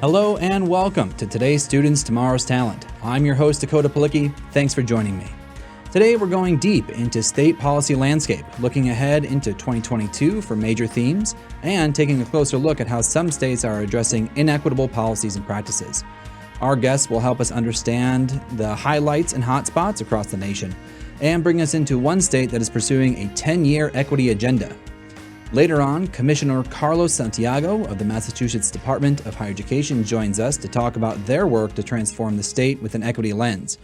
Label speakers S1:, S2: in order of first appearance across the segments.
S1: Hello and welcome to today's Students, Tomorrow's Talent. I'm your host, Dakota Palicki. Thanks for joining me. Today we're going deep into state policy landscape, looking ahead into 2022 for major themes, and taking a closer look at how some states are addressing inequitable policies and practices. Our guests will help us understand the highlights and hotspots across the nation, and bring us into one state that is pursuing a 10-year equity agenda. Later on, Commissioner Santiago of the Massachusetts Department of Higher Education joins us to talk about their work to transform the state with an equity lens.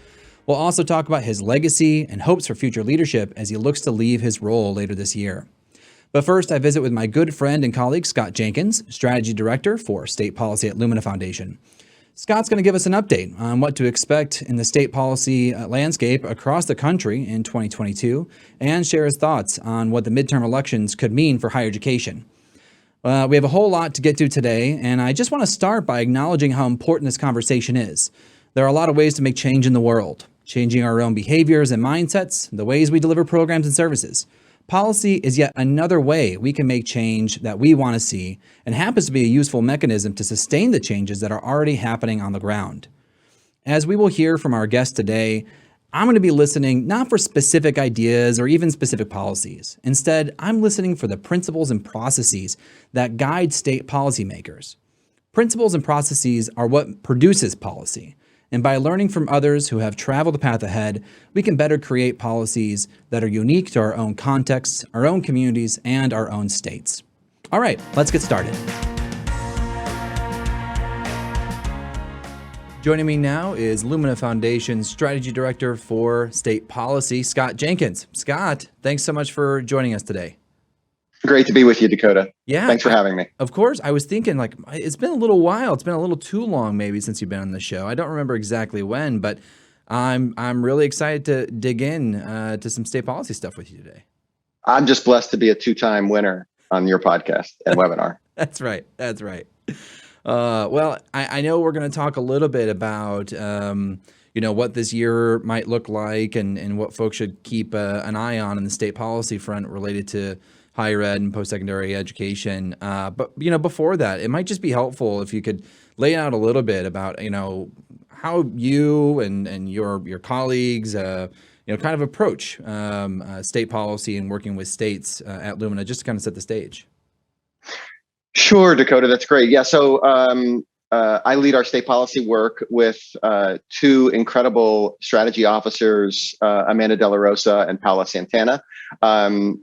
S1: We'll also talk about his legacy and hopes for future leadership as he looks to leave his role later this year. But first, I visit with my good friend and colleague, Scott Jenkins, Strategy Director for State Policy at Lumina Foundation. Scott's going to give us an update on what to expect in the state policy landscape across the country in 2022 and share his thoughts on what the midterm elections could mean for higher education. We have a whole lot to get to today, and I just want to start by acknowledging how important this conversation is. There are a lot of ways to make change in the world, changing our own behaviors and mindsets, the ways we deliver programs and services. Policy is yet another way we can make change that we want to see and happens to be a useful mechanism to sustain the changes that are already happening on the ground. As we will hear from our guest today, I'm going to be listening not for specific ideas or even specific policies. Instead, I'm listening for the principles and processes that guide state policymakers. Principles and processes are what produces policy. And by learning from others who have traveled the path ahead, we can better create policies that are unique to our own contexts, our own communities, and our own states. All right, let's get started. Joining me now is Lumina Foundation's Strategy Director for State Policy, Scott Jenkins. Scott, thanks so much for joining us today.
S2: Great to be with you, Dakota.
S1: Yeah.
S2: Thanks for having me.
S1: Of course. I was thinking, it's been a little while. It's been a little too long, maybe, since you've been on the show. I don't remember exactly when, but I'm really excited to dig in to some state policy stuff with you today.
S2: I'm just blessed to be a two-time winner on your podcast and webinar.
S1: That's right. Well, I know we're going to talk a little bit about what this year might look like and what folks should keep an eye on in the state policy front related to higher ed and post-secondary education. But before that, it might just be helpful if you could lay out a little bit about, how you and your colleagues, kind of approach state policy and working with states at Lumina, just to kind of set the stage.
S2: Sure, Dakota, that's great. Yeah, so I lead our state policy work with two incredible strategy officers, Amanda De La Rosa and Paula Santana. And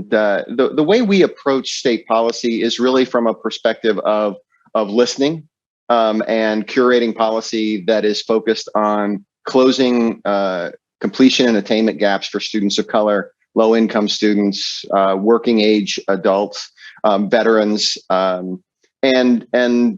S2: the way we approach state policy is really from a perspective of listening and curating policy that is focused on closing completion and attainment gaps for students of color, low-income students, working age adults, veterans, and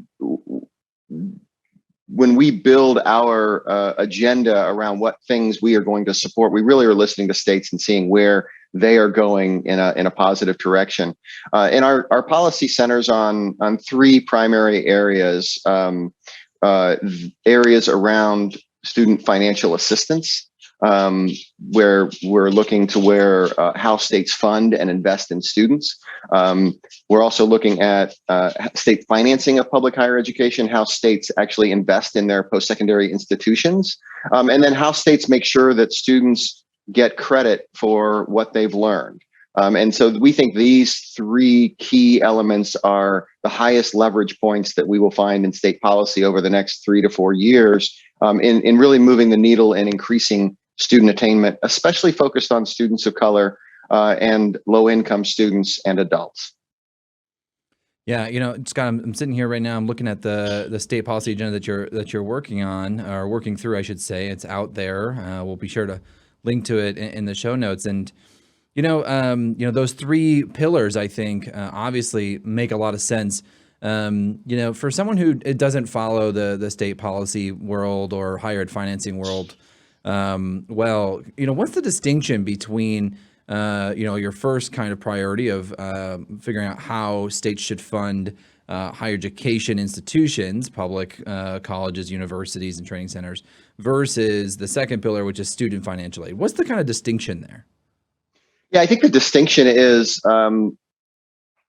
S2: when we build our agenda around what things we are going to support, we really are listening to states and seeing where they are going in a positive direction. And our policy centers on three primary areas: areas around student financial assistance, where we're looking to how states fund and invest in students. We're also looking at state financing of public higher education, how states actually invest in their post-secondary institutions, and then how states make sure that students get credit for what they've learned. And so we think these three key elements are the highest leverage points that we will find in state policy over the next 3 to 4 years in really moving the needle and increasing student attainment, especially focused on students of color and low-income students and adults.
S1: Yeah, Scott, I'm sitting here right now. I'm looking at the state policy agenda that you're working on, or working through, I should say. It's out there. We'll be sure to link to it in the show notes. And those three pillars, I think, obviously make a lot of sense. For someone who doesn't follow the state policy world or higher ed financing world, what's the distinction between your first kind of priority of figuring out how states should fund higher education institutions, public colleges, universities, and training centers, versus the second pillar, which is student financial aid? What's the kind of distinction there?
S2: Yeah, I think the distinction is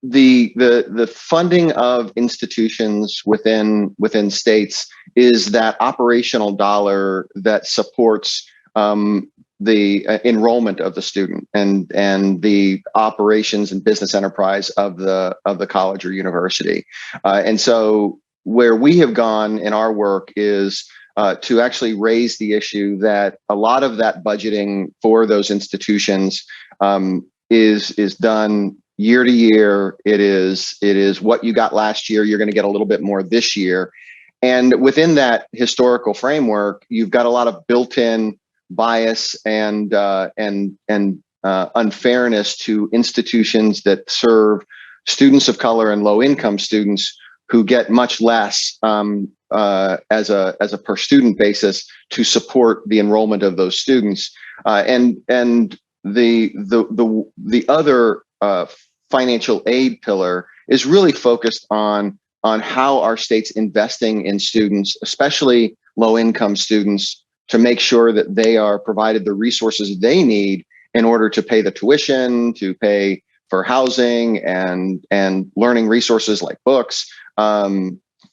S2: the funding of institutions within states is that operational dollar that supports the enrollment of the student and the operations and business enterprise of the college or university. And so where we have gone in our work is to actually raise the issue that a lot of that budgeting for those institutions is done year to year. It is what you got last year. You're going to get a little bit more this year. And within that historical framework, you've got a lot of built-in bias and unfairness to institutions that serve students of color and low-income students who get much less as a per student basis to support the enrollment of those students. And the other financial aid pillar is really focused on how our state's investing in students, especially low-income students, to make sure that they are provided the resources they need in order to pay the tuition, to pay for housing and learning resources like books,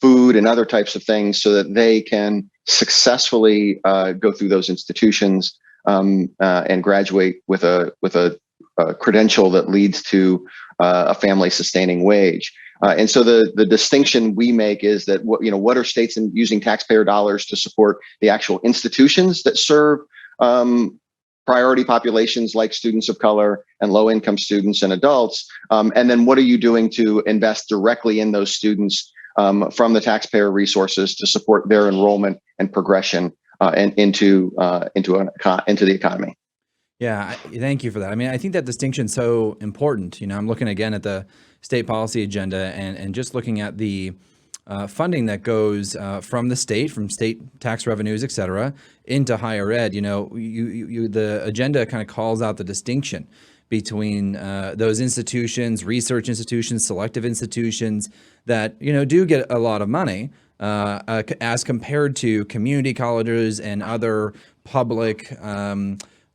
S2: food, and other types of things, so that they can successfully go through those institutions and graduate with a credential that leads to a family sustaining wage. And so the distinction we make is that what are states using taxpayer dollars to support the actual institutions that serve priority populations like students of color and low-income students and adults, and then what are you doing to invest directly in those students from the taxpayer resources to support their enrollment and progression into the economy.
S1: Yeah, thank you for that. I mean, I think that distinction is so important. I'm looking again at the state policy agenda and just looking at the funding that goes from the state, from state tax revenues, et cetera, into higher ed. The agenda kind of calls out the distinction between those institutions, research institutions, selective institutions that, do get a lot of money as compared to community colleges and other public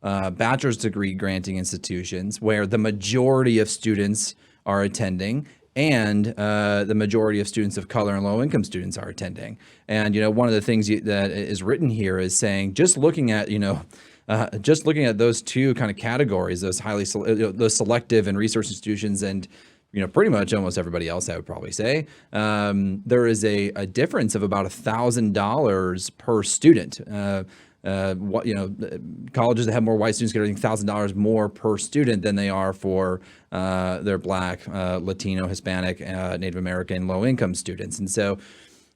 S1: bachelor's degree granting institutions where the majority of students are attending and the majority of students of color and low-income students are attending. And, one of the things that is written here is saying, just looking at those two kind of categories, those those selective and research institutions and, pretty much almost everybody else, I would probably say, there is a difference of about $1,000 per student. Colleges that have more white students getting $1,000 more per student than they are for their Black, Latino, Hispanic, Native American, low-income students. And so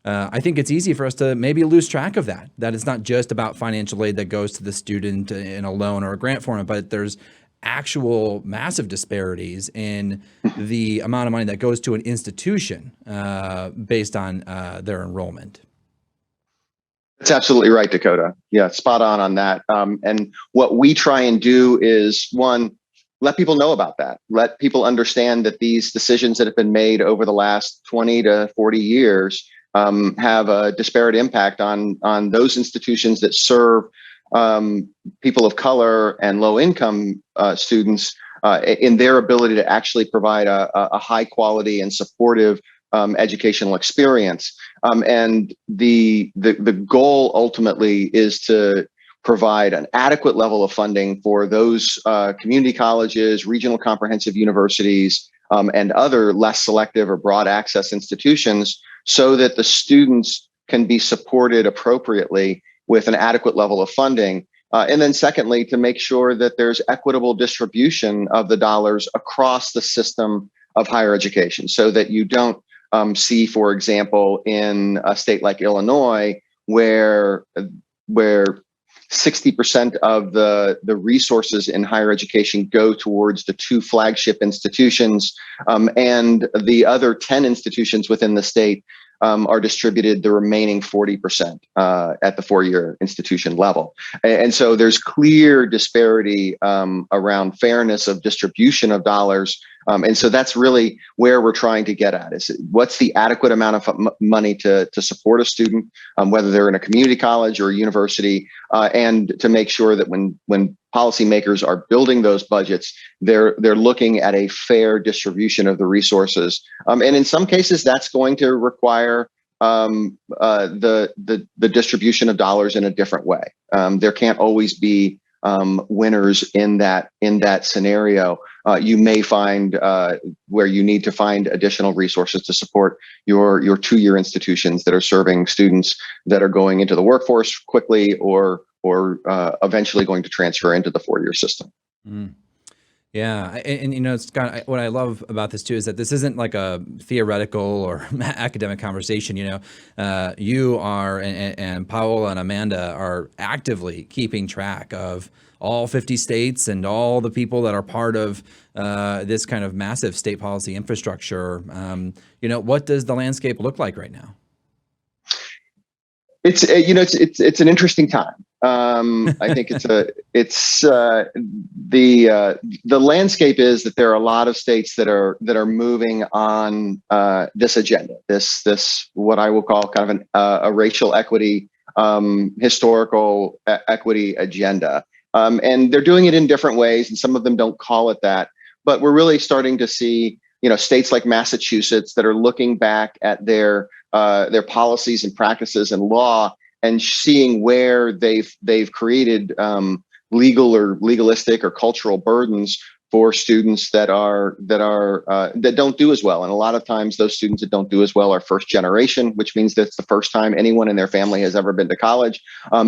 S1: I think it's easy for us to maybe lose track of that it's not just about financial aid that goes to the student in a loan or a grant format, but there's actual massive disparities in the amount of money that goes to an institution based on their enrollment.
S2: That's absolutely right, Dakota. Yeah, spot on that. And what we try and do is, one, let people know about that. Let people understand that these decisions that have been made over the last 20 to 40 years have a disparate impact on those institutions that serve people of color and low-income students in their ability to actually provide a high quality and supportive educational experience. And the goal ultimately is to provide an adequate level of funding for those community colleges, regional comprehensive universities, and other less selective or broad access institutions, so that the students can be supported appropriately with an adequate level of funding. And then secondly, to make sure that there's equitable distribution of the dollars across the system of higher education, so that you don't see, for example, in a state like Illinois, where 60% of the resources in higher education go towards the 2 flagship institutions, and the other 10 institutions within the state are distributed the remaining 40% at the 4-year institution level. And so there's clear disparity around fairness of distribution of dollars And so that's really where we're trying to get at, is what's the adequate amount of money to support a student, whether they're in a community college or a university, and to make sure that when policymakers are building those budgets, they're looking at a fair distribution of the resources. And in some cases, that's going to require the distribution of dollars in a different way. There can't always be winners in that scenario. You may find where you need to find additional resources to support your two-year institutions that are serving students that are going into the workforce quickly or eventually going to transfer into the four-year system.
S1: Mm. Yeah, and Scott, what I love about this too is that this isn't like a theoretical or academic conversation. You are and Paola and Amanda are actively keeping track of all 50 states and all the people that are part of this kind of massive state policy infrastructure. What does the landscape look like right now?
S2: It's an interesting time. I think the landscape is that there are a lot of states that are moving on this agenda, this what I will call kind of a racial equity, historical equity agenda, and they're doing it in different ways, and some of them don't call it that. But we're really starting to see states like Massachusetts that are looking back at their policies and practices and law and seeing where they've created legal or legalistic or cultural burdens for students that don't do as well. And a lot of times those students that don't do as well are first generation, which means that's the first time anyone in their family has ever been to college.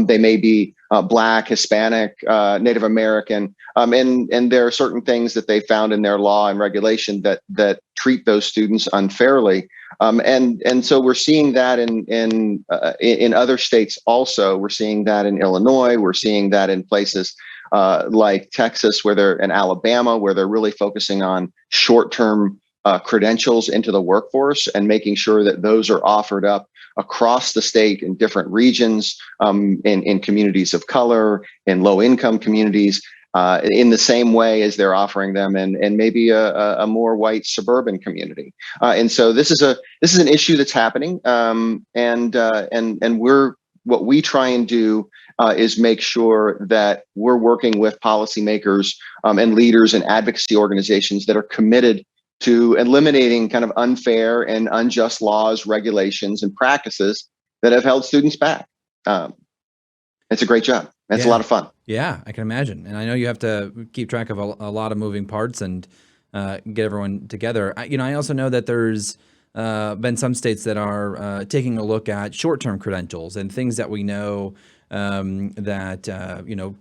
S2: They may be Black, Hispanic, Native American, and there are certain things that they found in their law and regulation that treat those students unfairly. And so we're seeing that in other states also. We're seeing that in Illinois. We're seeing that in places like Texas, and Alabama, where they're really focusing on short-term credentials into the workforce and making sure that those are offered up across the state in different regions, in communities of color, in low-income communities, in the same way as they're offering them in maybe a more white suburban community. And so this is an issue that's happening, and what we try and do is make sure that we're working with policymakers and leaders and advocacy organizations that are committed to eliminating kind of unfair and unjust laws, regulations, and practices that have held students back. It's a great job. It's a lot of fun.
S1: Yeah, I can imagine. And I know you have to keep track of a lot of moving parts and get everyone together. I also know that there's been some states that are taking a look at short-term credentials and things that we know that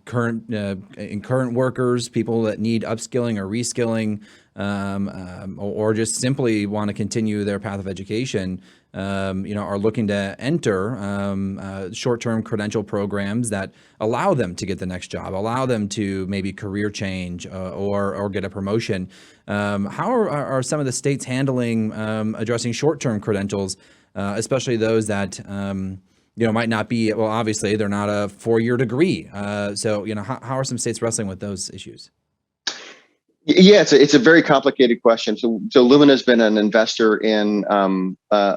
S1: current workers, people that need upskilling or reskilling, or just simply want to continue their path of education, are looking to enter short-term credential programs that allow them to get the next job, allow them to maybe career change or get a promotion. How are some of the states handling addressing short-term credentials, especially those that might not be, well, obviously they're not a 4-year degree. So how are some states wrestling with those issues?
S2: Yeah, it's a very complicated question. So Lumina has been an investor in an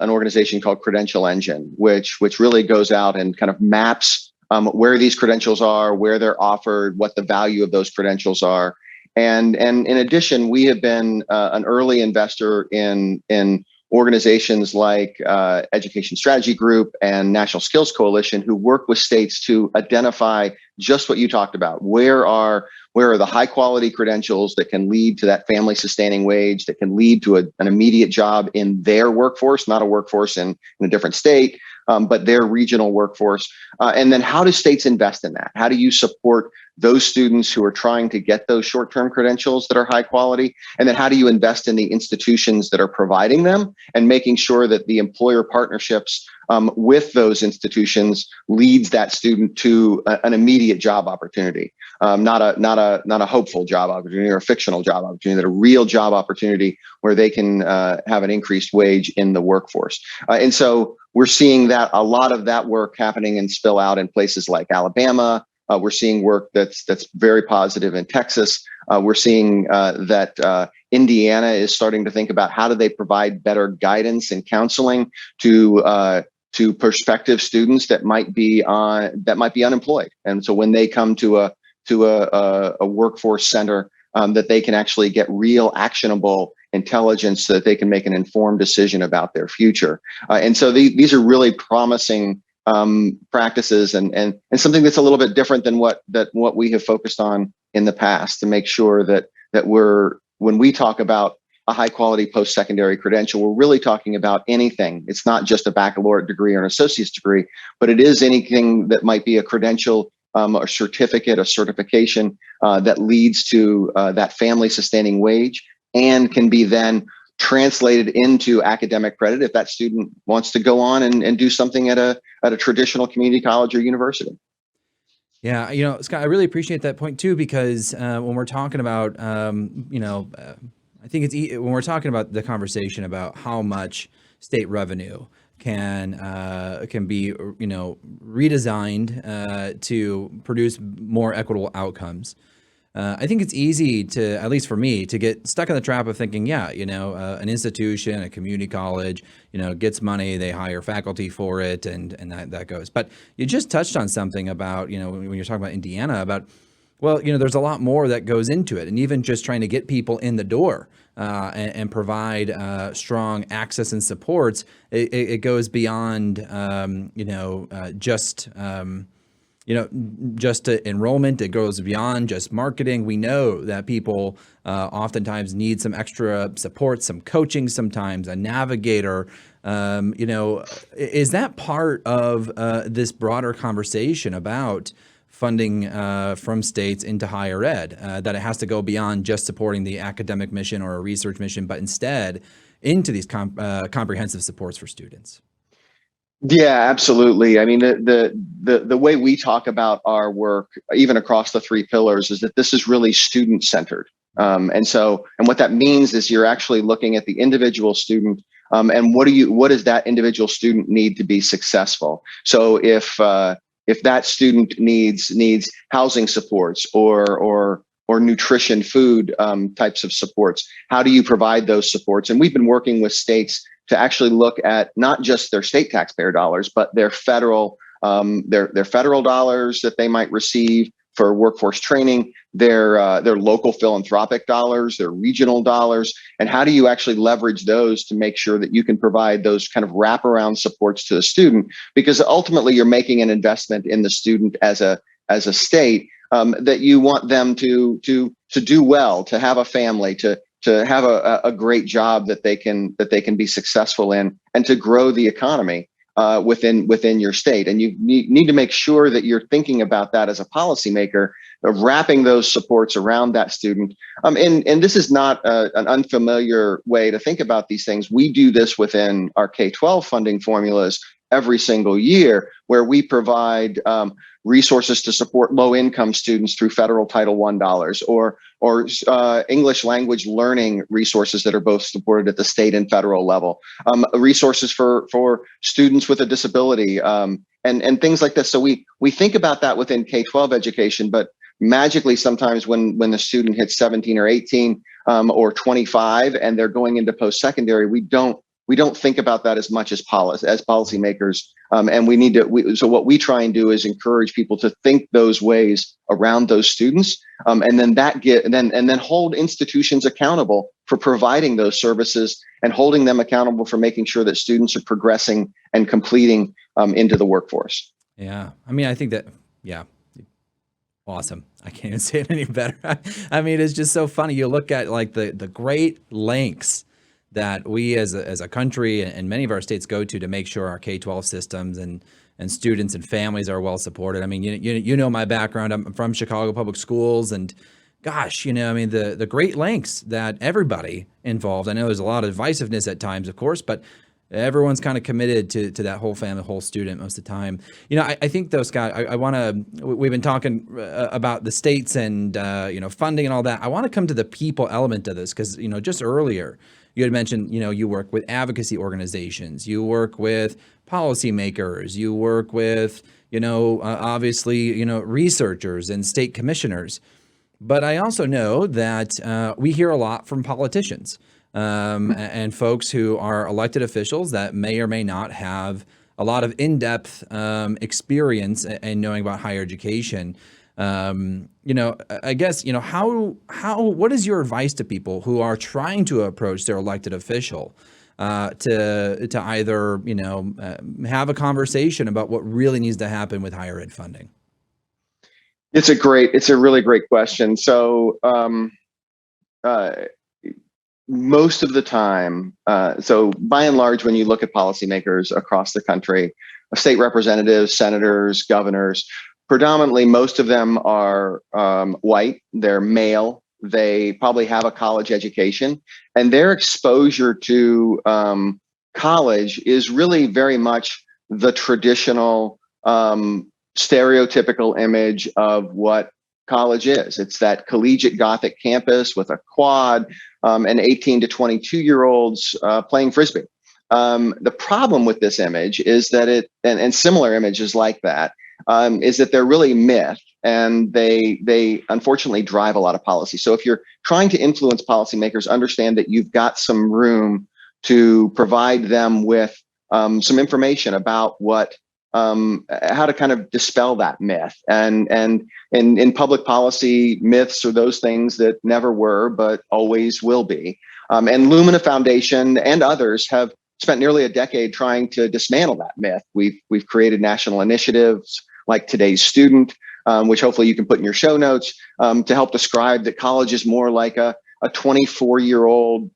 S2: organization called Credential Engine, which really goes out and kind of maps where these credentials are, where they're offered, what the value of those credentials are. And in addition, we have been an early investor in organizations like Education Strategy Group and National Skills Coalition, who work with states to identify just what you talked about. Where are the high quality credentials that can lead to that family sustaining wage, that can lead to an immediate job in their workforce, not a workforce in a different state, but their regional workforce. And then how do states invest in that? How do you support those students who are trying to get those short-term credentials that are high quality? And then how do you invest in the institutions that are providing them and making sure that the employer partnerships with those institutions leads that student to an immediate job opportunity, not a hopeful job opportunity or a fictional job opportunity, but a real job opportunity where they can have an increased wage in the workforce. And so we're seeing that a lot of that work happening and spill out in places like Alabama. We're seeing work that's very positive in Texas, We're seeing that Indiana is starting to think about how do they provide better guidance and counseling to prospective students that might be unemployed, and so when they come to a workforce center, that they can actually get real actionable intelligence so that they can make an informed decision about their future. And so these are really promising practices and something that's a little bit different than what we have focused on in the past, to make sure that when we talk about a high quality post-secondary credential, we're really talking about anything. It's not just a baccalaureate degree or an associate's degree, but it is anything that might be a credential, a certificate, a certification that leads to that family sustaining wage and can be then translated into academic credit if that student wants to go on and do something at a traditional community college or university.
S1: Yeah, Scott, I really appreciate that point too, because when we're talking about, I think when we're talking about the conversation about how much state revenue can be, redesigned to produce more equitable outcomes. I think it's easy to, at least for me, to get stuck in the trap of thinking, an institution, a community college, gets money, they hire faculty for it, and that goes. But you just touched on something about, when you're talking about Indiana, about, there's a lot more that goes into it, and even just trying to get people in the door and provide strong access and supports, it goes beyond, just enrollment. It goes beyond just marketing. We know that people oftentimes need some extra support, some coaching, sometimes a navigator. Is that part of this broader conversation about funding from states into higher ed, that it has to go beyond just supporting the academic mission or a research mission, but instead into these comprehensive supports for students?
S2: Yeah, absolutely. I mean, the way we talk about our work, even across the three pillars, is that this is really student centered. And what that means is you're actually looking at the individual student, and what does that individual student need to be successful? So if that student needs housing supports or nutrition, food types of supports, how do you provide those supports? And we've been working with states to actually look at not just their state taxpayer dollars, but their federal dollars that they might receive for workforce training, their local philanthropic dollars, their regional dollars, and how do you actually leverage those to make sure that you can provide those kind of wraparound supports to the student? Because ultimately, you're making an investment in the student as a state, that you want them to do well, to have a family, to have a great job that they can be successful in, and to grow the economy within your state. And you need to make sure that you're thinking about that as a policymaker, of wrapping those supports around that student. And this is not an unfamiliar way to think about these things. We do this within our K-12 funding formulas every single year, where we provide resources to support low-income students through federal Title I dollars, or English language learning resources that are both supported at the state and federal level, resources for students with a disability, and things like this. So we think about that within K-12 education, but magically sometimes when the student hits 17 or 18 or 25 and they're going into post-secondary, we don't think about that as much as policymakers, and we need to. So what we try and do is encourage people to think those ways around those students, and then hold institutions accountable for providing those services, and holding them accountable for making sure that students are progressing and completing into the workforce.
S1: Yeah, I mean, I think that, yeah. Awesome. I can't even say it any better. I mean, it's just so funny. You look at like the great lengths that we as a country and many of our states go to make sure our K-12 systems and students and families are well supported. I mean, you know my background. I'm from Chicago Public Schools, and gosh, I mean, the great lengths that everybody involved. I know there's a lot of divisiveness at times, of course, but everyone's kind of committed to that whole family, whole student most of the time. I think though, Scott, I want to, we've been talking about the states and, funding and all that. I want to come to the people element of this, because, just earlier you had mentioned, you work with advocacy organizations, you work with policymakers, you work with, obviously, researchers and state commissioners. But I also know that we hear a lot from politicians and folks who are elected officials that may or may not have a lot of in-depth experience in knowing about higher education. I guess, what is your advice to people who are trying to approach their elected official to either, have a conversation about what really needs to happen with higher ed funding?
S2: It's a really great question. So, uh, most of the time, so by and large, when you look at policymakers across the country, state representatives, senators, governors, predominantly most of them are white, they're male, they probably have a college education, and their exposure to college is really very much the traditional stereotypical image of what college is. It's that collegiate Gothic campus with a quad and 18 to 22-year-olds playing Frisbee. The problem with this image is that and similar images like that, is that they're really myth, and they unfortunately drive a lot of policy. So if you're trying to influence policymakers, understand that you've got some room to provide them with some information about how to kind of dispel that myth. And in public policy, myths are those things that never were, but always will be. And Lumina Foundation and others have spent nearly a decade trying to dismantle that myth. We've created national initiatives like Today's Student, which hopefully you can put in your show notes, to help describe that college is more like a 24-year-old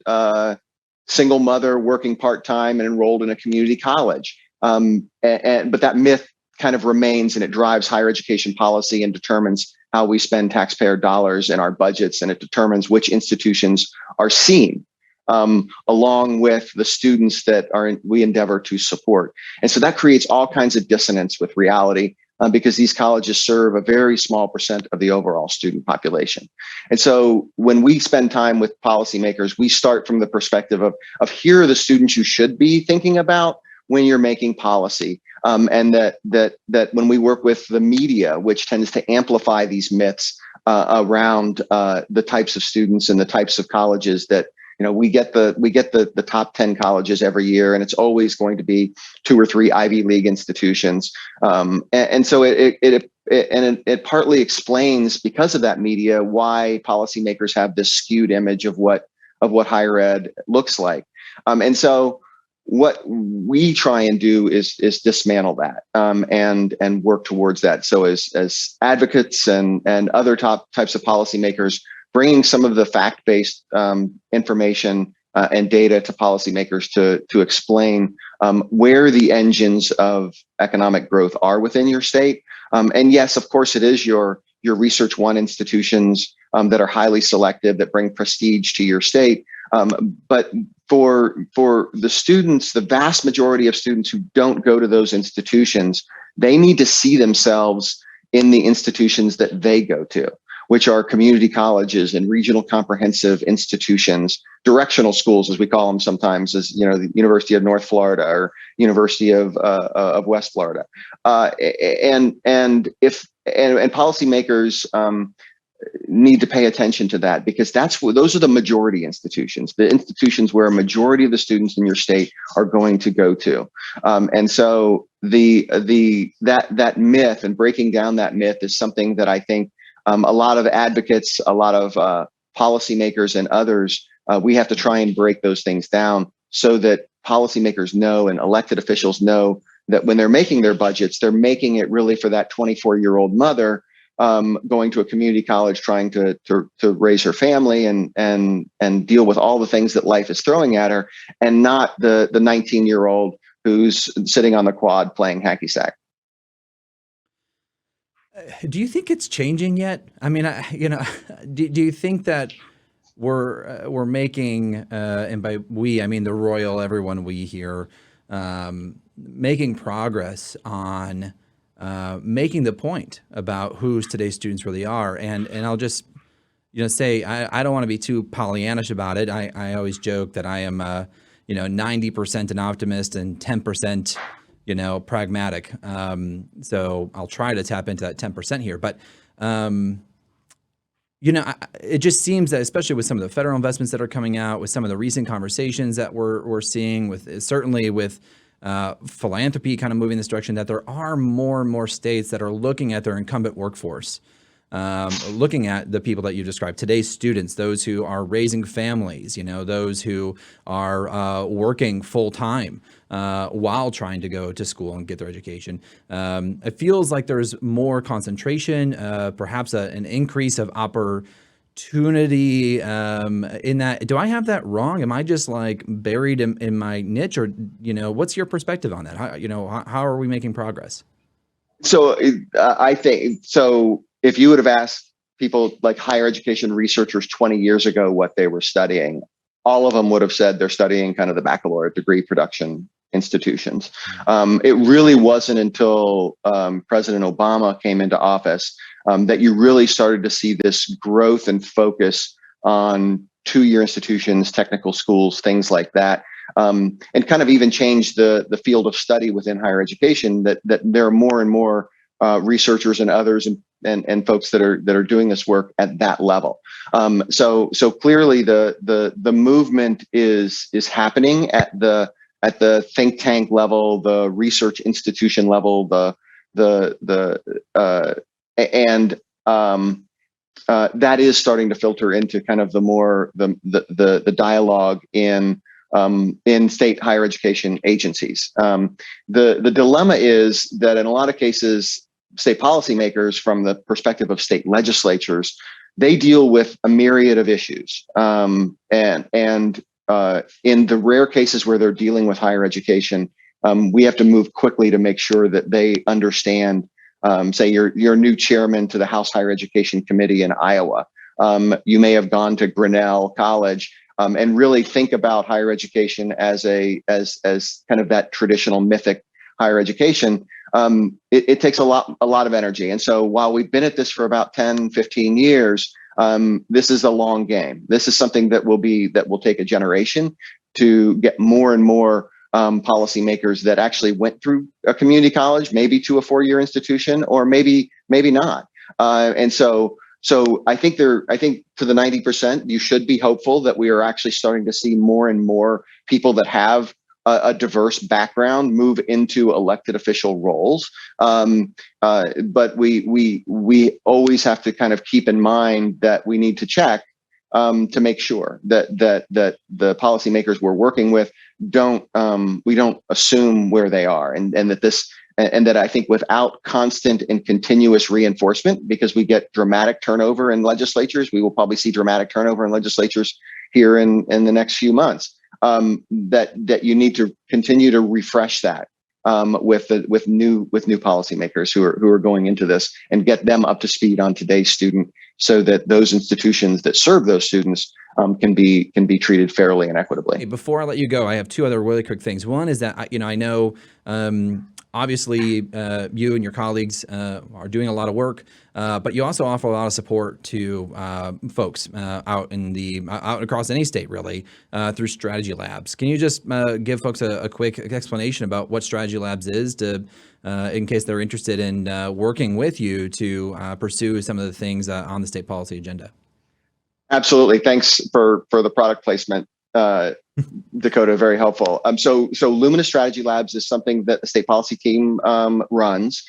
S2: single mother working part-time and enrolled in a community college. But that myth kind of remains, and it drives higher education policy and determines how we spend taxpayer dollars in our budgets, and it determines which institutions are seen, along with the students that we endeavor to support. And so that creates all kinds of dissonance with reality, because these colleges serve a very small percent of the overall student population. And so when we spend time with policymakers, we start from the perspective of here are the students you should be thinking about when you're making policy, and that when we work with the media, which tends to amplify these myths around the types of students and the types of colleges that, we get the top 10 colleges every year, and it's always going to be 2 or 3 Ivy League institutions, and so it partly explains, because of that media, why policymakers have this skewed image of what higher ed looks like, and so what we try and do is dismantle that, and work towards that. So as advocates and other types of policymakers, bringing some of the fact-based information and data to policymakers to explain where the engines of economic growth are within your state. And yes, of course, it is your Research One institutions that are highly selective, that bring prestige to your state. But for the students, the vast majority of students who don't go to those institutions, they need to see themselves in the institutions that they go to, which are community colleges and regional comprehensive institutions, directional schools, as we call them sometimes, as the University of North Florida or University of West Florida, and policymakers need to pay attention to that, because those are the majority institutions, the institutions where a majority of the students in your state are going to go to, and so that myth and breaking down that myth is something that I think a lot of advocates, a lot of policymakers and others, we have to try and break those things down so that policymakers know and elected officials know that when they're making their budgets, they're making it really for that 24-year-old mother going to a community college, trying to raise her family and deal with all the things that life is throwing at her, and not the 19-year-old who's sitting on the quad playing hacky sack.
S1: Do you think it's changing yet? I mean, do you think that we're making, and by we, I mean the royal, everyone we here, making progress on making the point about who today's students really are? And I'll just, say, I don't want to be too Pollyannish about it. I always joke that I am, 90% an optimist and 10%, pragmatic. So I'll try to tap into that 10% here. But, It just seems that, especially with some of the federal investments that are coming out, with some of the recent conversations that we're seeing, with certainly with philanthropy kind of moving this direction, that there are more and more states that are looking at their incumbent workforce, looking at the people that you described, today's students, those who are raising families, those who are working full time while trying to go to school and get their education. It feels like there's more concentration, perhaps an increase of opportunity in that. Do I have that wrong? Am I just like buried in my niche, or what's your perspective on that? How are we making progress?
S2: So I think so. If you would have asked people like higher education researchers 20 years ago what they were studying, all of them would have said they're studying kind of the baccalaureate degree production institutions. It really wasn't until President Obama came into office that you really started to see this growth and focus on two-year institutions, technical schools, things like that. And kind of even changed the field of study within higher education, that there are more and more researchers and others and folks that are doing this work at that level. So clearly the movement is happening at the think tank level, the research institution level, that is starting to filter into kind of the dialogue in state higher education agencies. The dilemma is that in a lot of cases, state policymakers, from the perspective of state legislatures, they deal with a myriad of issues. And in the rare cases where they're dealing with higher education, we have to move quickly to make sure that they understand. Say you're a new chairman to the House Higher Education Committee in Iowa. You may have gone to Grinnell College and really think about higher education as kind of that traditional mythic higher education. It takes a lot of energy. And so while we've been at this for about 10, 15 years, this is a long game. This is something that will take a generation to get more and more policymakers that actually went through a community college, maybe to a 4-year institution, or maybe not. And so I think to the 90%, you should be hopeful that we are actually starting to see more and more people that have a diverse background move into elected official roles. But we always have to kind of keep in mind that we need to check to make sure that the policymakers we're working with we don't assume where they are, and that I think without constant and continuous reinforcement, because we get dramatic turnover in legislatures, we will probably see dramatic turnover in legislatures here in the next few months. That you need to continue to refresh that with new policymakers who are going into this, and get them up to speed on today's student, so that those institutions that serve those students can be treated fairly and equitably.
S1: Hey, before I let you go, I have two other really quick things. One is that I know obviously you and your colleagues are doing a lot of work, but you also offer a lot of support to folks out across any state, really, through Strategy Labs. Can you just give folks a quick explanation about what Strategy Labs is, in case they're interested in working with you to pursue some of the things on the state policy agenda?
S2: Absolutely. Thanks for the product placement, Dakota. Very helpful. So Lumina Strategy Labs is something that the state policy team runs.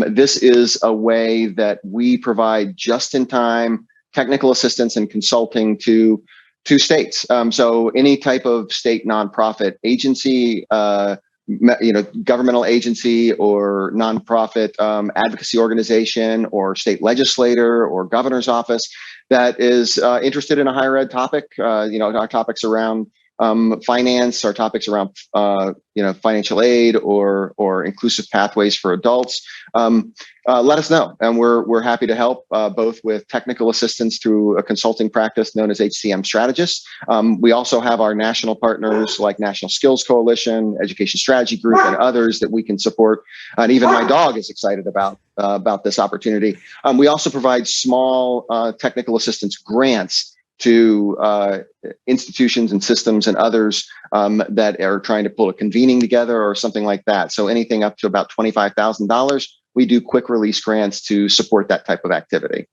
S2: This is a way that we provide just-in-time technical assistance and consulting to states. So any type of state nonprofit agency, governmental agency, or nonprofit advocacy organization, or state legislator, or governor's office that is interested in a higher ed topic, our topics around finance, our topics around financial aid, or inclusive pathways for adults. Let us know, and we're happy to help both with technical assistance through a consulting practice known as HCM Strategists. We also have our national partners like National Skills Coalition, Education Strategy Group, and others that we can support. And even my dog is excited about this opportunity. We also provide small technical assistance grants to institutions and systems and others that are trying to pull a convening together or something like that. So anything up to about $25,000, we do quick release grants to support that type of activity.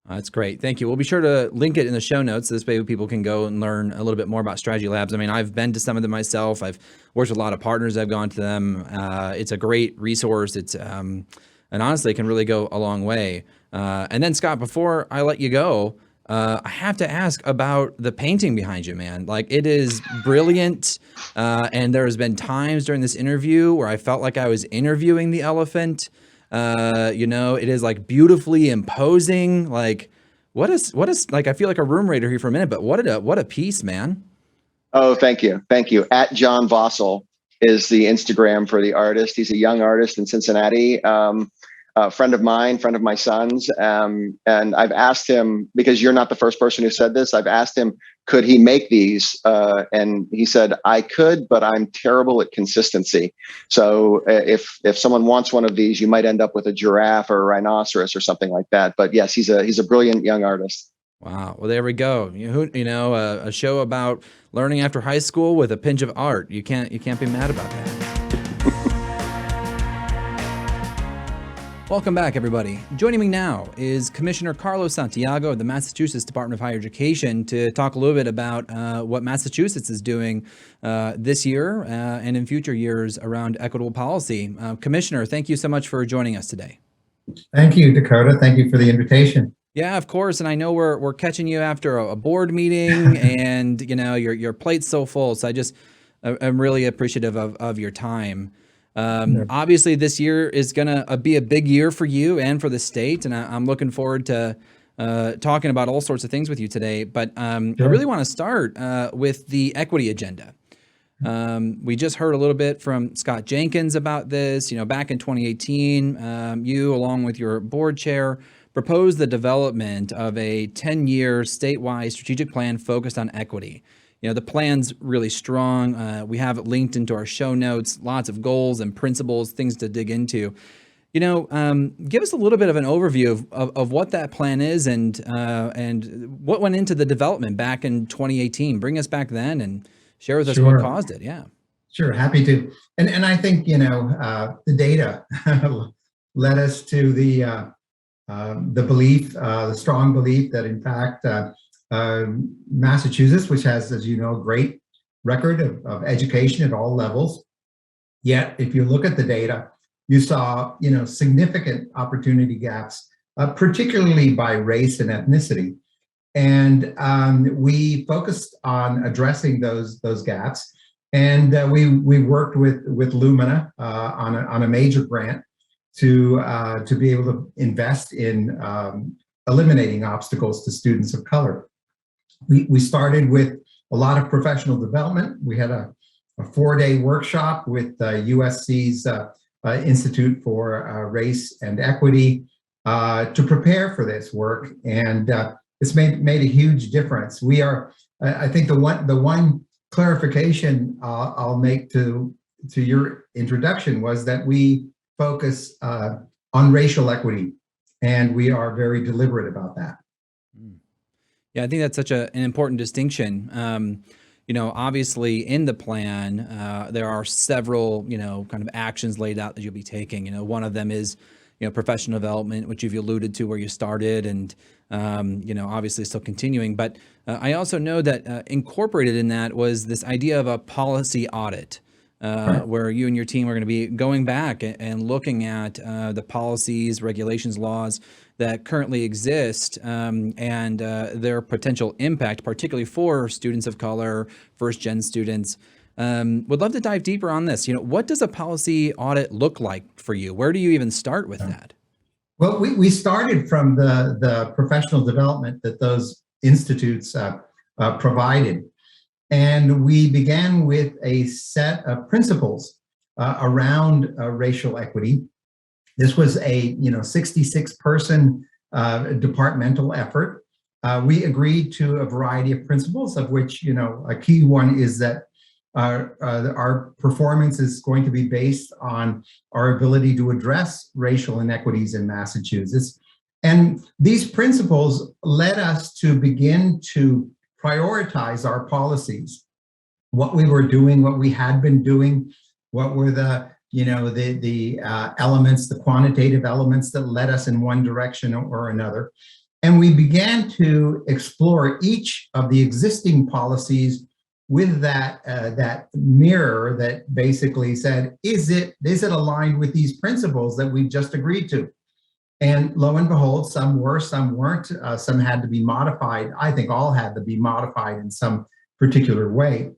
S1: That's great. Thank you. We'll be sure to link it in the show notes. This way people can go and learn a little bit more about strategy labs. I mean, I've been to some of them myself. I've worked with a lot of partners. I've gone to them. It's a great resource. It's and honestly, it can really go a long way. And then Scott, before I let you go, I have to ask about the painting behind you, man. Like, it is brilliant. And there has been times during this interview where I felt like I was interviewing the elephant. It is like beautifully imposing. Like, what is like, I feel like a room raider here for a minute, but what a piece, man.
S2: Oh, thank you. Thank you. At John Vossel is the Instagram for the artist. He's a young artist in Cincinnati. A friend of mine, friend of my son's. And I've asked him, because you're not the first person who said this, I've asked him, could he make these? And he said, I could, but I'm terrible at consistency. So if someone wants one of these, you might end up with a giraffe or a rhinoceros or something like that. But yes, he's a brilliant young artist.
S1: Wow. Well, there we go. A show about learning after high school with a pinch of art. You can't be mad about that. Welcome back, everybody. Joining me now is Commissioner Carlos Santiago of the Massachusetts Department of Higher Education to talk a little bit about what Massachusetts is doing this year and in future years around equitable policy. Commissioner, thank you so much for joining us today.
S3: Thank you, Dakota. Thank you for the invitation.
S1: Yeah, of course. And I know we're catching you after a board meeting and, your plate's so full. So I'm really appreciative of your time. Obviously, this year is going to be a big year for you and for the state, and I'm looking forward to talking about all sorts of things with you today. But I really want to start with the equity agenda. We just heard a little bit from Scott Jenkins about this. Back in 2018, you, along with your board chair, proposed the development of a 10-year statewide strategic plan focused on equity. The plan's really strong. We have it linked into our show notes, lots of goals and principles, things to dig into. Give us a little bit of an overview of what that plan is and what went into the development back in 2018. Bring us back then and share with us what caused it. Yeah.
S3: Sure, happy to. And I think, the data led us to the belief, the strong belief that in fact, Massachusetts, which has, as you know, a great record of education at all levels. Yet, if you look at the data, you saw, significant opportunity gaps, particularly by race and ethnicity. And we focused on addressing those gaps. And we worked with Lumina on a major grant to be able to invest in eliminating obstacles to students of color. We started with a lot of professional development. We had a 4-day workshop with USC's Institute for Race and Equity to prepare for this work, and it's made a huge difference. We are, I think, the one clarification I'll make to your introduction was that we focus on racial equity, and we are very deliberate about that.
S1: Yeah, I think that's such an important distinction. Obviously in the plan, there are several, kind of actions laid out that you'll be taking. One of them is, professional development, which you've alluded to where you started and, obviously still continuing. But I also know that incorporated in that was this idea of a policy audit. Where you and your team are going to be going back and looking at the policies, regulations, laws that currently exist and their potential impact, particularly for students of color, first-gen students. Would love to dive deeper on this. What does a policy audit look like for you? Where do you even start with that?
S3: Well, we started from the professional development that those institutes provided. And we began with a set of principles around racial equity. This was a 66-person departmental effort. We agreed to a variety of principles, of which a key one is that our performance is going to be based on our ability to address racial inequities in Massachusetts. And these principles led us to begin to prioritize our policies, what we were doing, what we had been doing, what were the elements, the quantitative elements that led us in one direction or another. And we began to explore each of the existing policies with that mirror that basically said, is it aligned with these principles that we've just agreed to? And lo and behold, some were, some weren't, some had to be modified. I think all had to be modified in some particular way.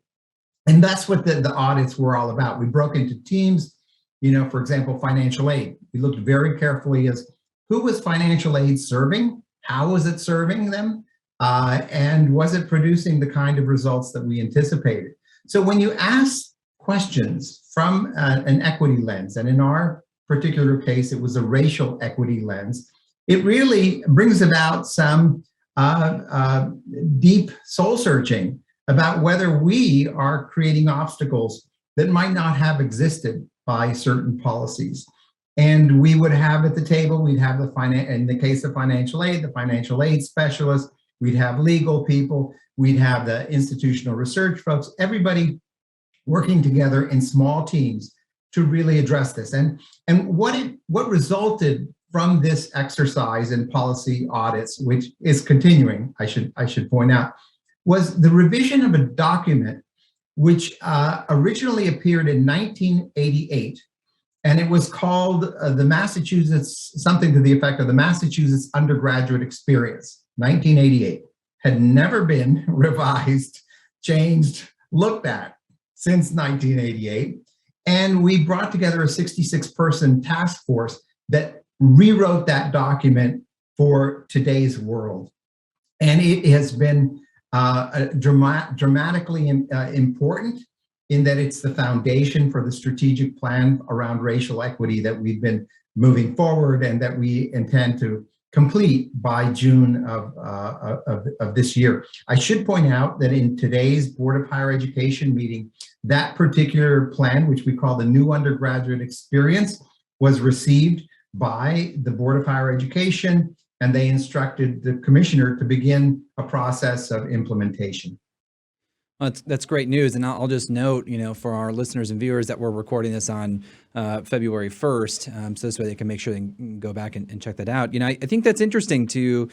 S3: And that's what the audits were all about. We broke into teams, for example, financial aid. We looked very carefully as who was financial aid serving, how was it serving them, and was it producing the kind of results that we anticipated? So when you ask questions from an equity lens, and in our particular case, it was a racial equity lens, it really brings about some deep soul searching about whether we are creating obstacles that might not have existed by certain policies. And we would have at the table, we'd have in the case of financial aid, the financial aid specialist, we'd have legal people, we'd have the institutional research folks, everybody working together in small teams to really address this. And what resulted from this exercise in policy audits, which is continuing, I should point out, was the revision of a document which originally appeared in 1988, and it was called the Massachusetts, something to the effect of the Massachusetts Undergraduate Experience, 1988. Had never been revised, changed, looked at since 1988. And we brought together a 66-person task force that rewrote that document for today's world. And it has been dramatically important in that it's the foundation for the strategic plan around racial equity that we've been moving forward and that we intend to complete by June of this year. I should point out that in today's Board of Higher Education meeting, that particular plan, which we call the New Undergraduate Experience, was received by the Board of Higher Education, and they instructed the commissioner to begin a process of implementation.
S1: Well, that's great news. And I'll just note, for our listeners and viewers that we're recording this on February 1st, so this way they can make sure they can go back and check that out. I think that's interesting to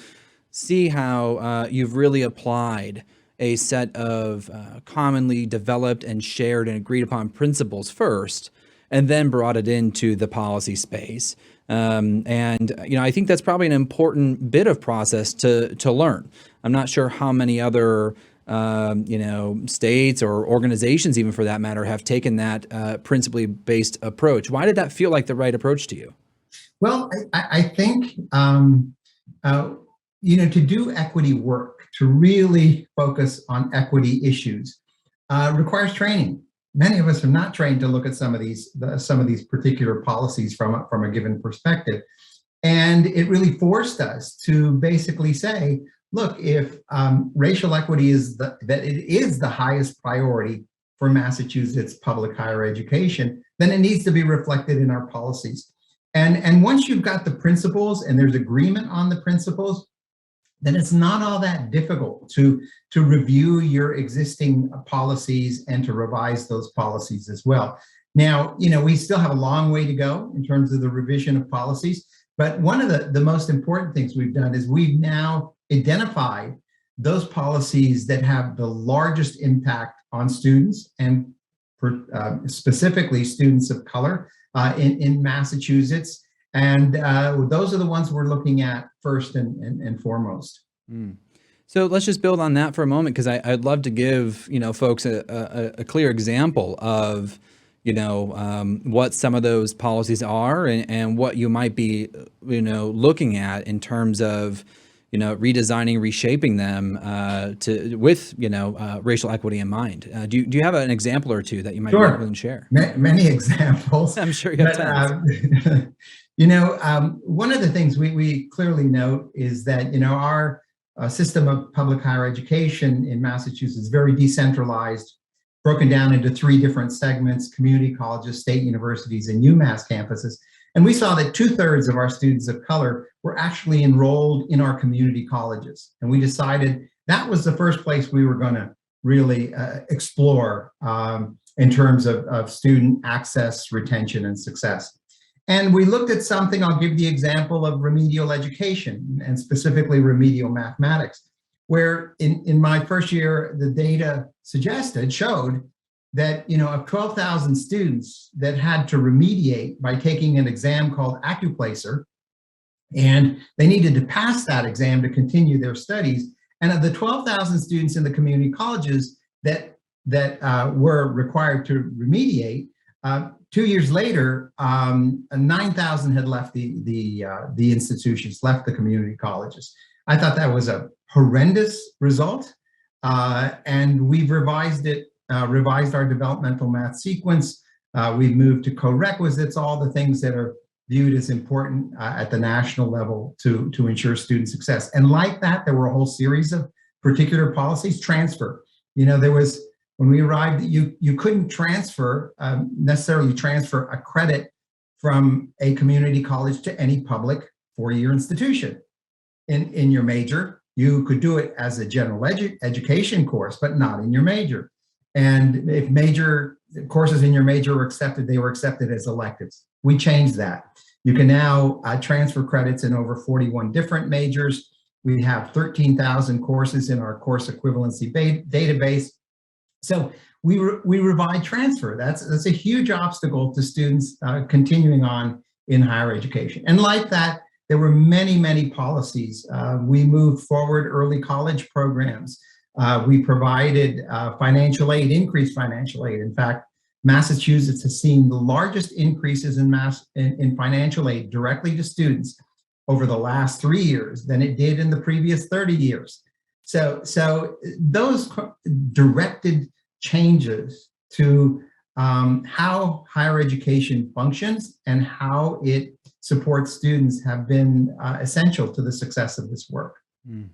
S1: see how you've really applied a set of commonly developed and shared and agreed upon principles first, and then brought it into the policy space. I think that's probably an important bit of process to learn. I'm not sure how many other states or organizations, even for that matter, have taken that principally based approach. Why did that feel like the right approach to you?
S3: Well, I think, to do equity work, to really focus on equity issues, requires training. Many of us are not trained to look at some of these particular policies from a given perspective. And it really forced us to basically say, look, if racial equity is the highest priority for Massachusetts public higher education, then it needs to be reflected in our policies. And once you've got the principles and there's agreement on the principles, then it's not all that difficult to review your existing policies and to revise those policies as well. Now, we still have a long way to go in terms of the revision of policies, but one of the most important things we've done is we've now identified those policies that have the largest impact on students and specifically students of color in Massachusetts. And those are the ones we're looking at first and foremost.
S1: Mm. So let's just build on that for a moment, because I'd love to give folks a clear example of what some of those policies are and what you might be looking at in terms of redesigning, reshaping them with racial equity in mind. Do you have an example or two that you might be able to share?
S3: Many examples.
S1: I'm sure you have tons.
S3: One of the things we clearly note is that our system of public higher education in Massachusetts is very decentralized, broken down into 3 different segments: community colleges, state universities, and UMass campuses. And we saw that 2/3 of our students of color were actually enrolled in our community colleges. And we decided that was the first place we were going to really explore in terms of student access, retention, and success. And we looked at something, I'll give the example of remedial education and specifically remedial mathematics, where in my first year, the data showed that, of 12,000 students that had to remediate by taking an exam called AccuPlacer, and they needed to pass that exam to continue their studies. And of the 12,000 students in the community colleges that were required to remediate, 2 years later, 9,000 had left the institutions, left the community colleges. I thought that was a horrendous result, and we've revised our developmental math sequence. We've moved to co-requisites, all the things that are viewed as important at the national level to ensure student success. And like that, there were a whole series of particular policies. Transfer, there was, when we arrived, you couldn't necessarily transfer a credit from a community college to any public four-year institution. In your major, you could do it as a general education course, but not in your major. And if major courses in your major were accepted, they were accepted as electives. We changed that. You can now transfer credits in over 41 different majors. We have 13,000 courses in our course equivalency database. So we revive transfer. That's a huge obstacle to students continuing on in higher education. And like that, there were many, many policies. We moved forward early college programs. We provided financial aid, increased financial aid. In fact, Massachusetts has seen the largest increases in financial aid directly to students over the last 3 years than it did in the previous 30 years. So those directed changes to how higher education functions and how it supports students have been essential to the success of this work.
S1: Mm.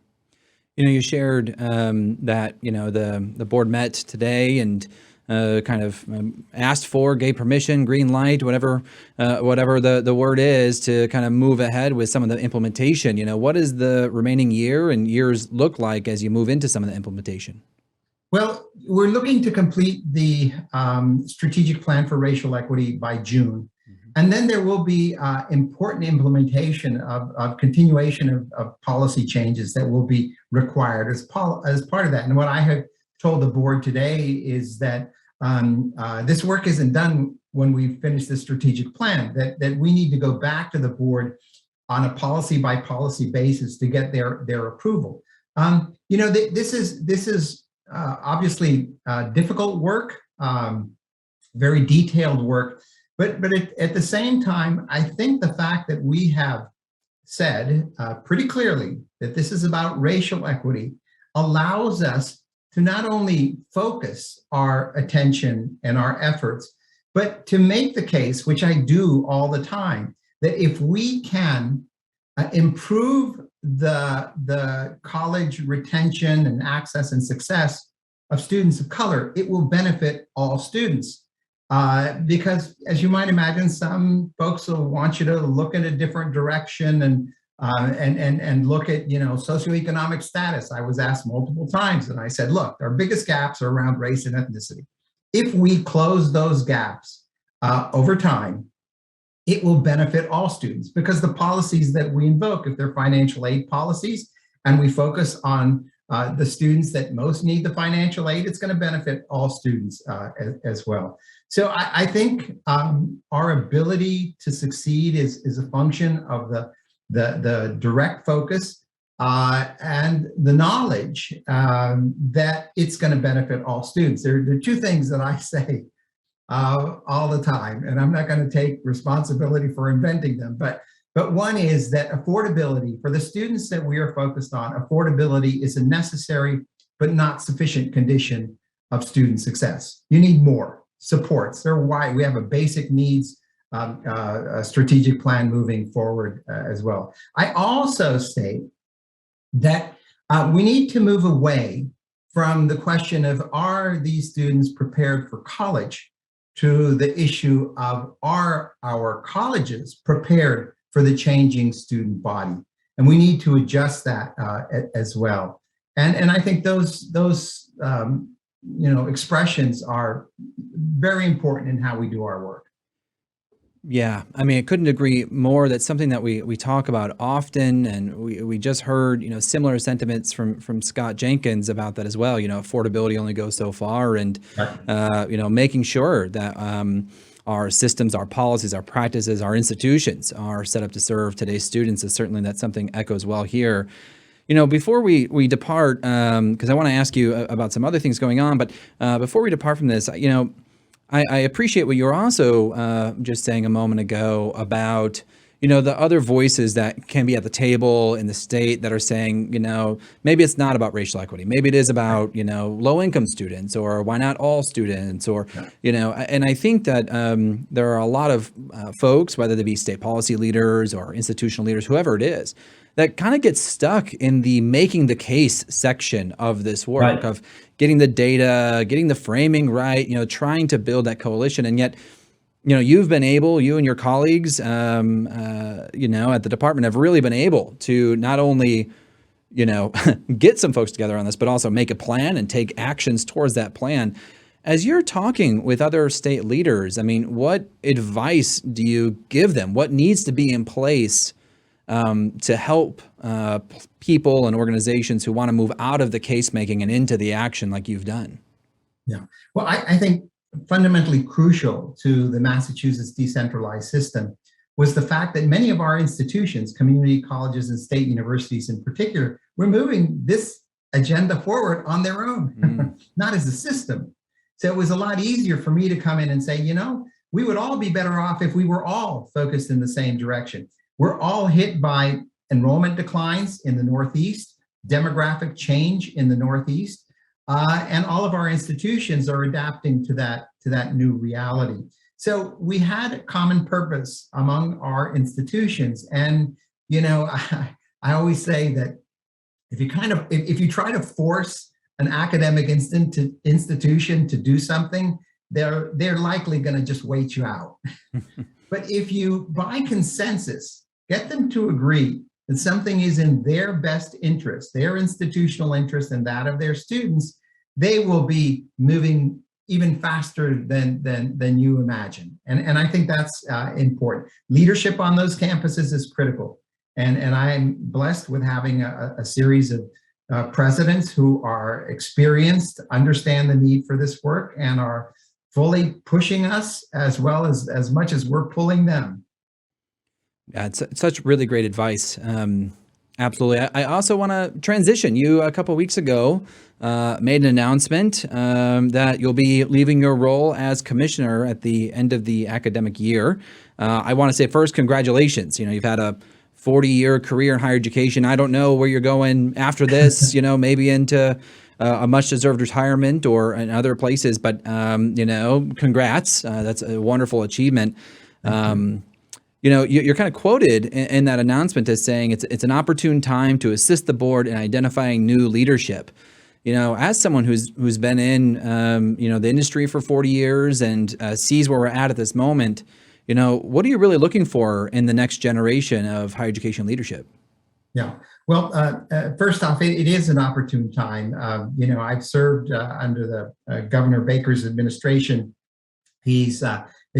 S1: You shared that the board met today and asked for, gave permission, green light, whatever the word is, to kind of move ahead with some of the implementation. What does the remaining year and years look like as you move into some of the implementation?
S3: Well, we're looking to complete the strategic plan for racial equity by June. And then there will be important implementation of continuation of policy changes that will be required as part of that. And what I have told the board today is that this work isn't done when we finish the strategic plan, that we need to go back to the board on a policy by policy basis to get their approval. This is obviously difficult work, very detailed work. But at the same time, I think the fact that we have said pretty clearly that this is about racial equity allows us to not only focus our attention and our efforts, but to make the case, which I do all the time, that if we can improve the college retention and access and success of students of color, it will benefit all students. Because as you might imagine, some folks will want you to look in a different direction and look at, socioeconomic status. I was asked multiple times and I said, look, our biggest gaps are around race and ethnicity. If we close those gaps over time, it will benefit all students, because the policies that we invoke, if they're financial aid policies and we focus on the students that most need the financial aid, it's going to benefit all students as well. So I think our ability to succeed is a function of the direct focus and the knowledge that it's going to benefit all students. There are two things that I say all the time, and I'm not going to take responsibility for inventing them, but one is that affordability, for the students that we are focused on, affordability is a necessary but not sufficient condition of student success. You need more supports. They're why we have a basic needs a strategic plan moving forward as well. I also state that we need to move away from the question of, are these students prepared for college, to the issue of, are our colleges prepared for the changing student body? And we need to adjust that as well. And I think those expressions are very important in how we do our work.
S1: Yeah, I mean, I couldn't agree more. That's something that we talk about often, and we just heard, similar sentiments from Scott Jenkins about that as well. Affordability only goes so far, and making sure that our systems, our policies, our practices, our institutions are set up to serve today's students is certainly that's something echoes well here. Before we depart, because I want to ask you about some other things going on, but before we depart from this, I appreciate what you were also just saying a moment ago about, the other voices that can be at the table in the state that are saying, maybe it's not about racial equity. Maybe it is about, low income students, or why not all students, or, and I think that there are a lot of folks, whether they be state policy leaders or institutional leaders, whoever it is, that kind of gets stuck in the making the case section of this work, of getting the data, getting the framing right, trying to build that coalition. And yet, you've been able, you and your colleagues, at the department have really been able to not only, get some folks together on this, but also make a plan and take actions towards that plan. As you're talking with other state leaders, I mean, what advice do you give them? What needs to be in place to help people and organizations who want to move out of the case making and into the action like you've done?
S3: Yeah, well, I think fundamentally crucial to the Massachusetts decentralized system was the fact that many of our institutions, community colleges and state universities in particular, were moving this agenda forward on their own, not as a system. So it was a lot easier for me to come in and say, we would all be better off if we were all focused in the same direction. We're all hit by enrollment declines in the Northeast, demographic change in the Northeast, and all of our institutions are adapting to that new reality. So we had a common purpose among our institutions. And, I always say that if you try to force an academic institution to do something, they're likely going to just wait you out. But if you, by consensus, get them to agree that something is in their best interest, their institutional interest and that of their students, they will be moving even faster than you imagine. And I think that's important. Leadership on those campuses is critical. And I'm blessed with having a series of presidents who are experienced, understand the need for this work, and are fully pushing us as well as much as we're pulling them.
S1: Yeah, it's such really great advice. Absolutely. I also want to transition. You, a couple of weeks ago, made an announcement that you'll be leaving your role as commissioner at the end of the academic year. I want to say first, congratulations. You've had a 40-year career in higher education. I don't know where you're going after this, maybe into a much-deserved retirement or in other places, but, congrats. That's a wonderful achievement. You're kind of quoted in that announcement as saying it's an opportune time to assist the board in identifying new leadership. As someone who's been in the industry for 40 years and sees where we're at this moment, what are you really looking for in the next generation of higher education leadership?
S3: Yeah. Well, first off, it is an opportune time. I've served under the Governor Baker's administration. His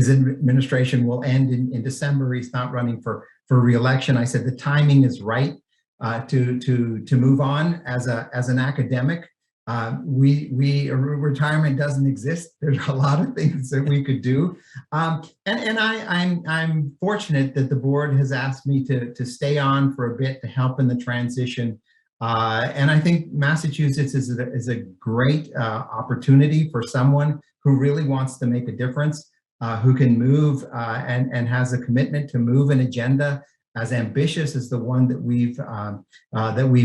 S3: administration will end in December. He's not running for re-election. I said the timing is right to move on as an academic. Retirement doesn't exist. There's a lot of things that we could do, and I'm fortunate that the board has asked me to stay on for a bit to help in the transition. And I think Massachusetts is a great opportunity for someone who really wants to make a difference. Who can move and has a commitment to move an agenda as ambitious as the one that we've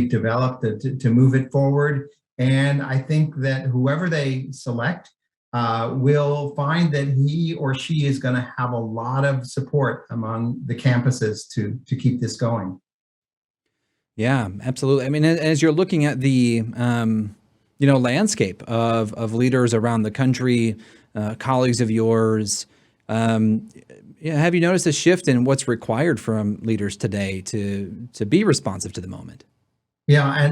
S3: developed to move it forward. And I think that whoever they select will find that he or she is going to have a lot of support among the campuses to keep this going.
S1: Yeah, absolutely. I mean, as you're looking at the landscape of leaders around the country, colleagues of yours, have you noticed a shift in what's required from leaders today to be responsive to the moment?
S3: Yeah,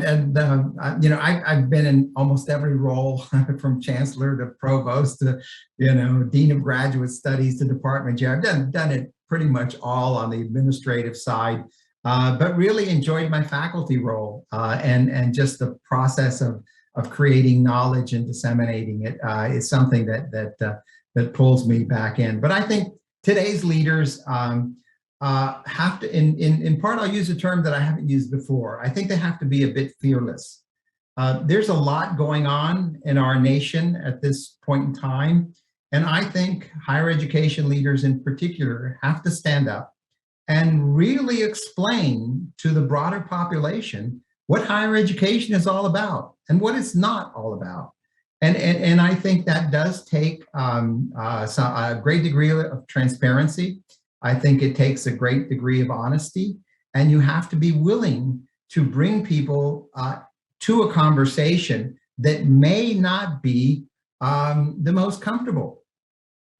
S3: you know, I've been in almost every role from chancellor to provost to, you know, dean of graduate studies to department chair. I've done it pretty much all on the administrative side, but really enjoyed my faculty role and just the process of creating knowledge and disseminating it is something that pulls me back in. But I think today's leaders. Have to, in part, I'll use a term that I haven't used before. I think they have to be a bit fearless. There's a lot going on in our nation at this point in time. And I think higher education leaders in particular have to stand up and really explain to the broader population what higher education is all about and what it's not all about. And I think that does take a great degree of transparency. I think it takes a great degree of honesty, and you have to be willing to bring people to a conversation that may not be the most comfortable.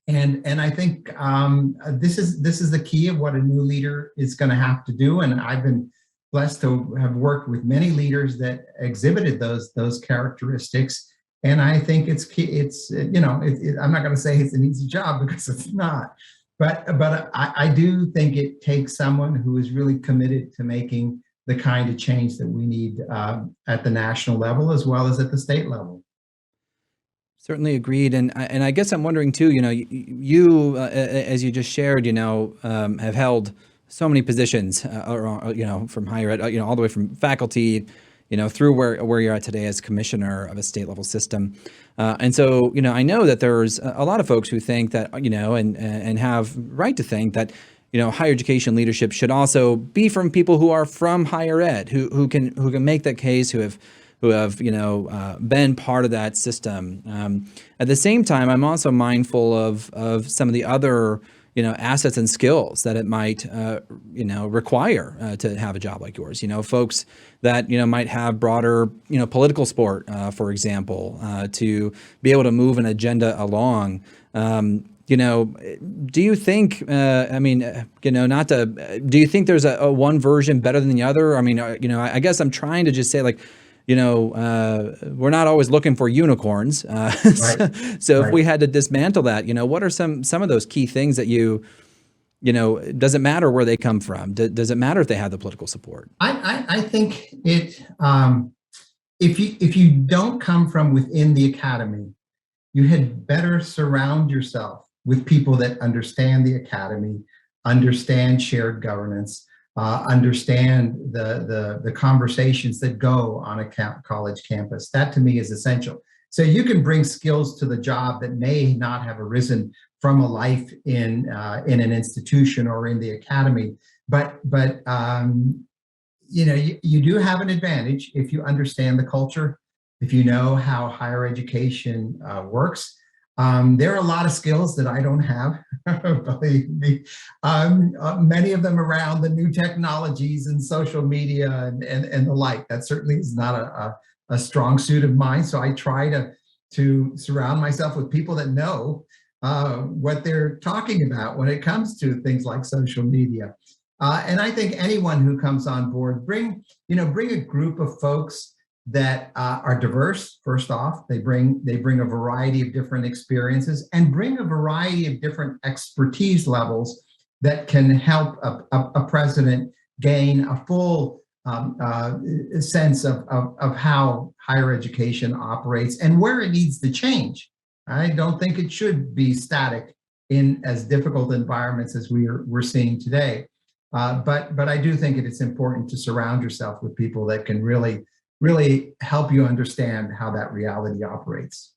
S3: And I think this is the key of what a new leader is going to have to do. And I've been blessed to have worked with many leaders that exhibited those characteristics. And I think it's you know, I'm not going to say it's an easy job because it's not. But I do think it takes someone who is really committed to making the kind of change that we need at the national level as well as at the state level.
S1: Certainly agreed. And I guess I'm wondering too, you know, you as you just shared, you know, have held so many positions, you know, from higher ed, you know, all the way from faculty, you know, through where you're at today as commissioner of a state level system. And so, you know, I know that there's a lot of folks who think that, you know, and have right to think that, you know, higher education leadership should also be from people who are from higher ed, who can make that case, who have, you know, been part of that system. At the same time, I'm also mindful of some of the other, you know, assets and skills that it might, you know, require to have a job like yours. You know, folks that, you know, might have broader, you know, political support, for example, to be able to move an agenda along. You know, do you think, I mean, you know, do you think there's a one version better than the other? I mean, you know, I guess I'm trying to just say, like, you know, we're not always looking for unicorns. Right. So right. If we had to dismantle that, you know, what are some of those key things that you know, does it matter where they come from? Does it matter if they have the political support?
S3: I think it, if you don't come from within the academy, you had better surround yourself with people that understand the academy, understand shared governance, understand the conversations that go on a college campus. That to me is essential. So you can bring skills to the job that may not have arisen from a life in an institution or in the academy, but you know, you do have an advantage if you understand the culture, if you know how higher education works. There are a lot of skills that I don't have, believe me. Many of them around the new technologies and social media and the like. That certainly is not a strong suit of mine. So I try to surround myself with people that know what they're talking about when it comes to things like social media. And I think anyone who comes on board, bring a group of folks that are diverse. First off, they bring a variety of different experiences and bring a variety of different expertise levels that can help a president gain a full sense of how higher education operates and where it needs to change. I don't think it should be static in as difficult environments as we're seeing today. But I do think it's important to surround yourself with people that can really help you understand how that reality operates.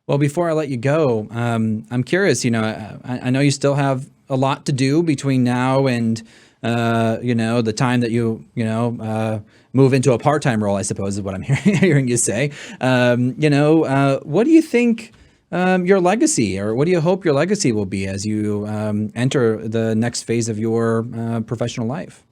S1: Well, before I let you go, I'm curious, you know, I know you still have a lot to do between now and, you know, the time that you move into a part-time role, I suppose is what I'm hearing you say. You know, what do you think your legacy, or what do you hope your legacy will be as you enter the next phase of your professional life?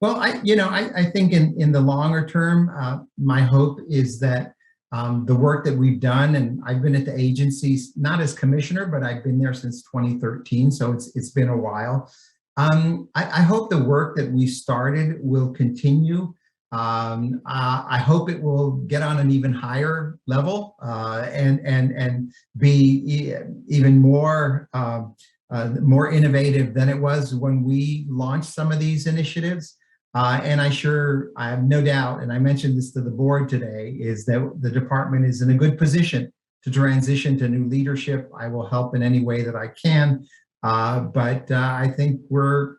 S3: Well, I think in the longer term, my hope is that the work that we've done, and I've been at the agencies, not as commissioner, but I've been there since 2013, so it's been a while. I hope the work that we started will continue I hope it will get on an even higher level and be even more innovative than it was when we launched some of these initiatives. And I have no doubt, and I mentioned this to the board today, is that the department is in a good position to transition to new leadership. I will help in any way that I can. But I think we're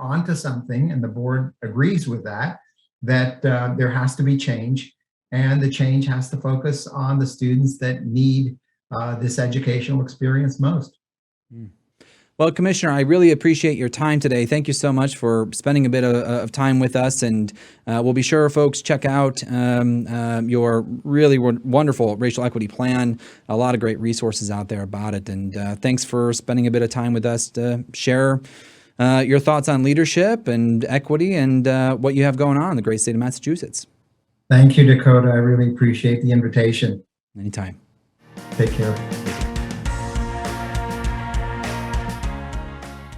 S3: onto something, and the board agrees with that there has to be change, and the change has to focus on the students that need this educational experience most.
S1: Well, Commissioner, I really appreciate your time today. Thank you so much for spending a bit of time with us, and we'll be sure folks check out your really wonderful racial equity plan. A lot of great resources out there about it, and thanks for spending a bit of time with us to share your thoughts on leadership and equity and what you have going on in the great state of Massachusetts.
S3: Thank you, Dakota. I really appreciate the invitation.
S1: Anytime.
S3: Take care.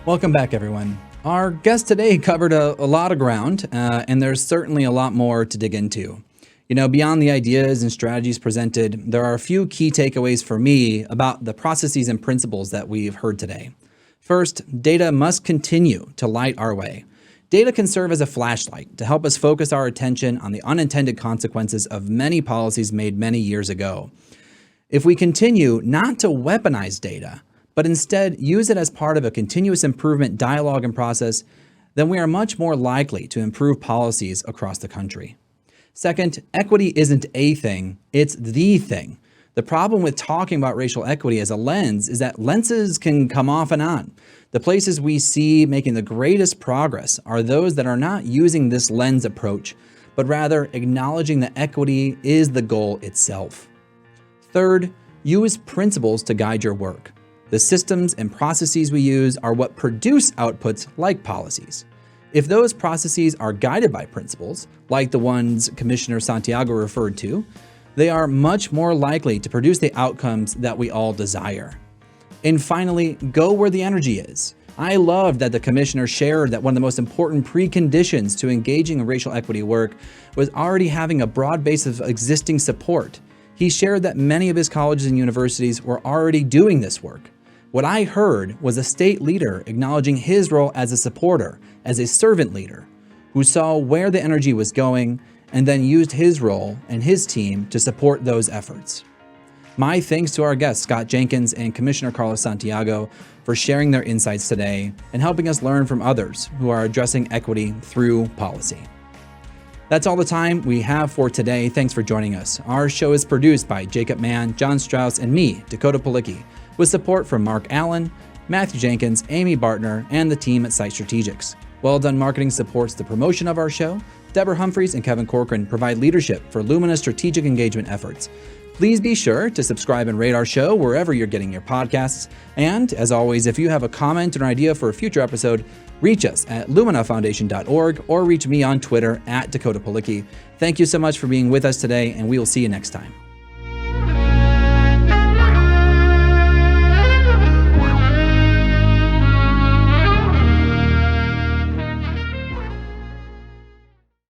S1: Welcome back, everyone. Our guest today covered a lot of ground, and there's certainly a lot more to dig into. Beyond the ideas and strategies presented, there are a few key takeaways for me about the processes and principles that we've heard today. First, data must continue to light our way. Data can serve as a flashlight to help us focus our attention on the unintended consequences of many policies made many years ago. If we continue not to weaponize data, but instead use it as part of a continuous improvement dialogue and process, then we are much more likely to improve policies across the country. Second, equity isn't a thing, it's the thing. The problem with talking about racial equity as a lens is that lenses can come off and on. The places we see making the greatest progress are those that are not using this lens approach, but rather acknowledging that equity is the goal itself. Third, use principles to guide your work. The systems and processes we use are what produce outputs like policies. If those processes are guided by principles, like the ones Commissioner Santiago referred to, they are much more likely to produce the outcomes that we all desire. And finally, go where the energy is. I love that the Commissioner shared that one of the most important preconditions to engaging in racial equity work was already having a broad base of existing support. He shared that many of his colleges and universities were already doing this work. What I heard was a state leader acknowledging his role as a supporter, as a servant leader, who saw where the energy was going and then used his role and his team to support those efforts. My thanks to our guests, Scott Jenkins and Commissioner Carlos Santiago, for sharing their insights today and helping us learn from others who are addressing equity through policy. That's all the time we have for today. Thanks for joining us. Our show is produced by Jacob Mann, John Strauss, and me, Dakota Palicki, with support from Mark Allen, Matthew Jenkins, Amy Bartner, and the team at Site Strategics. Well Done Marketing supports the promotion of our show. Deborah Humphreys and Kevin Corcoran provide leadership for Lumina's strategic engagement efforts. Please be sure to subscribe and rate our show wherever you're getting your podcasts. And as always, if you have a comment or an idea for a future episode, reach us at luminafoundation.org or reach me on Twitter at Dakota Palicki. Thank you so much for being with us today, and we will see you next time.